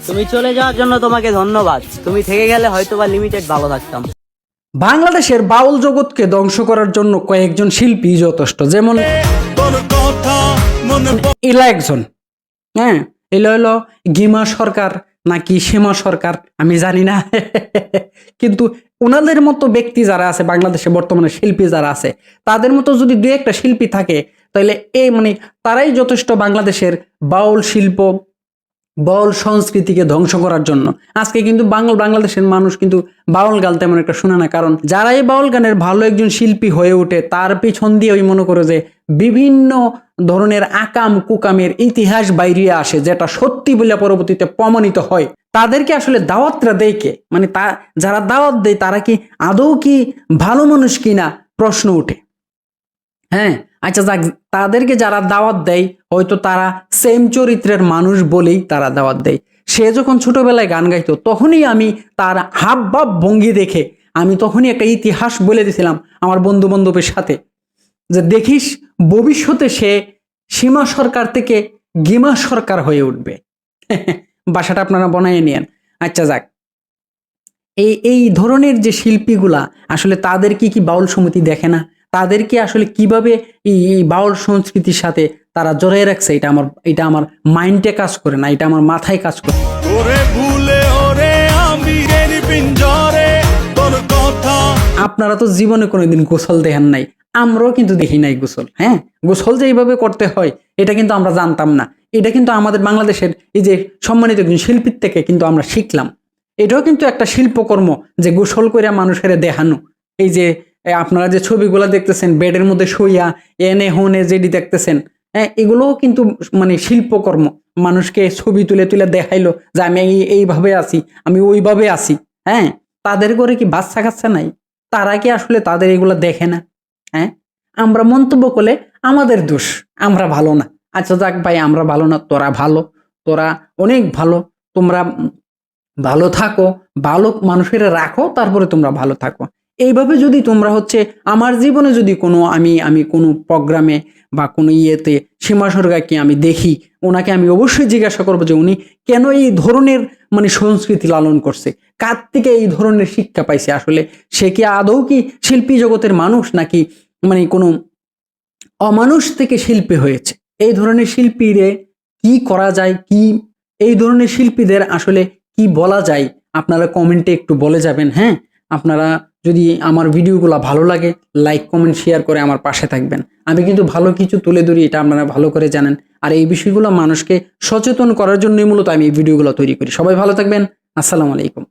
তুমি চলে যাওয়ার জন্য তোমাকে ধন্যবাদ। তুমি থেকে গেলে হয়তোবা লিমিটেড ভালো থাকতাম। বাংলাদেশের বাউল জগৎকে ধ্বংস করার জন্য কয়েকজন শিল্পী যথেষ্ট, যেমন এলা একজন, হ্যাঁ, এলো হলো গিমা সরকার নাকি সীমা সরকার আমি জানি না কিন্তু ওনাদের মতো ব্যক্তি যারা আছে বাংলাদেশে বর্তমানে শিল্পী যারা আছে, তাদের মতো যদি দুই একটা শিল্পী থাকে তাহলে এই মানে তারাই যথেষ্ট বাংলাদেশের বাউল শিল্প বাউল সংস্কৃতিকে ধ্বংস করার জন্য। আজকে কিন্তু বাংলাদেশের মানুষ কিন্তু বাউল গান তেমন একটা শোনে না, কারণ যারা এই বাউল গানের ভালো একজন শিল্পী হয়ে ওঠে তার পিছন দিয়ে ওই মনে করে যে বিভিন্ন ধরনের আকাম কুকামের ইতিহাস বাইরে আসে, যেটা সত্যি বলে পরবর্তীতে প্রমাণিত হয়। তাদেরকে আসলে দাওয়াতরা দেয় কে, মানে যারা দাওয়াত দেয় তারা কি আদৌ কি ভালো মানুষ কিনা প্রশ্ন ওঠে। হ্যাঁ, আচ্ছা যাক, তাদেরকে যারা দাওয়াত দেয় হয়তো তারা সেম চরিত্রের মানুষ বলেই তারা দাওয়াত দেয়। সে যখন ছোটবেলায় গান গাইতো তখনই আমি তার হাব ভাব ভঙ্গি দেখে আমি তখনই একটা ইতিহাস বলে দিয়েছিলাম আমার বন্ধু বান্ধবের সাথে, যে দেখিস ভবিষ্যতে সে সীমা সরকার থেকে গিমা সরকার হয়ে উঠবে। বাসাটা আপনারা বানিয়ে নিয়েন। আচ্ছা যাক, এই ধরনের যে শিল্পীগুলা আসলে তাদের কি বাউল সমিতি দেখে না? তাদেরকে আসলে কিভাবে এই বাউল সংস্কৃতির সাথে তারা জড়িয়ে রাখছে, এটা আমার মাইন্ডে কাজ করে না, এটা আমার মাথায় কাজ করে। আপনারা তো জীবনে কোনোদিন গোসল দেখেন নাই, আমরাও কিন্তু দেখি নাই গোসল। হ্যাঁ, গোসল যে এইভাবে করতে হয় এটা কিন্তু আমরা জানতাম না। এটা কিন্তু আমাদের বাংলাদেশের এই যে সম্মানিত একজন শিল্পীর থেকে কিন্তু আমরা শিখলাম। এটাও কিন্তু একটা শিল্পকর্ম, যে গোসল করে মানুষের দেখানো। এই যে আপনারা যে ছবিগুলো দেখতেছেন বেডের মধ্যে শুইয়া এনে হনে যেটি দেখতেছেন, হ্যাঁ, এগুলোও কিন্তু মানে শিল্পকর্ম। মানুষকে ছবি তুলে তুলে দেখাইলো যে আমি এইভাবে আছি, আমি ওইভাবে আছি। হ্যাঁ, তাদের ঘরে কি বাচ্চা কাচ্চা নাই? তারা কি আসলে তাদের এগুলো দেখে না? হ্যাঁ, আমরা মন্তব্য করলে আমাদের দোষ, আমরা ভালো না। আচ্ছা যাক ভাই, আমরা ভালো না, তোরা ভালো, তোরা অনেক ভালো, তোমরা ভালো থাকো, ভালো মানুষের রাখো, তারপরে তোমরা ভালো থাকো। এইভাবে যদি তোমরা হচ্ছে আমার জীবনে যদি কোনো আমি কোনো প্রোগ্রামে বা কোনো ইয়েতে সীমা সরকারকে আমি দেখি, ওনাকে আমি অবশ্যই জিজ্ঞাসা করবো যে উনি কেন এই ধরনের মানে সংস্কৃতি লালন করছে, কার থেকে এই ধরনের শিক্ষা পাইছে, আসলে সে কি আদৌ কি শিল্পী জগতের মানুষ নাকি মানে কোনো অমানুষ থেকে শিল্পী হয়েছে। এই ধরনের শিল্পীরে কি করা যায়, কি এই ধরনের শিল্পীদের আসলে কি বলা যায়, আপনারা কমেন্টে একটু বলে যাবেন। হ্যাঁ, আপনারা যদি আমার ভিডিওগুলো ভালো লাগে লাইক কমেন্ট শেয়ার করে আমার পাশে থাকবেন। আমি কিন্তু ভালো কিছু তুলে ধরি, এটা আপনারা ভালো করে জানেন। আর এই বিষয়গুলো মানুষকে সচেতন করার জন্যই মূলত আমি এই ভিডিওগুলো তৈরি করি। সবাই ভালো থাকবেন। আসসালামু আলাইকুম।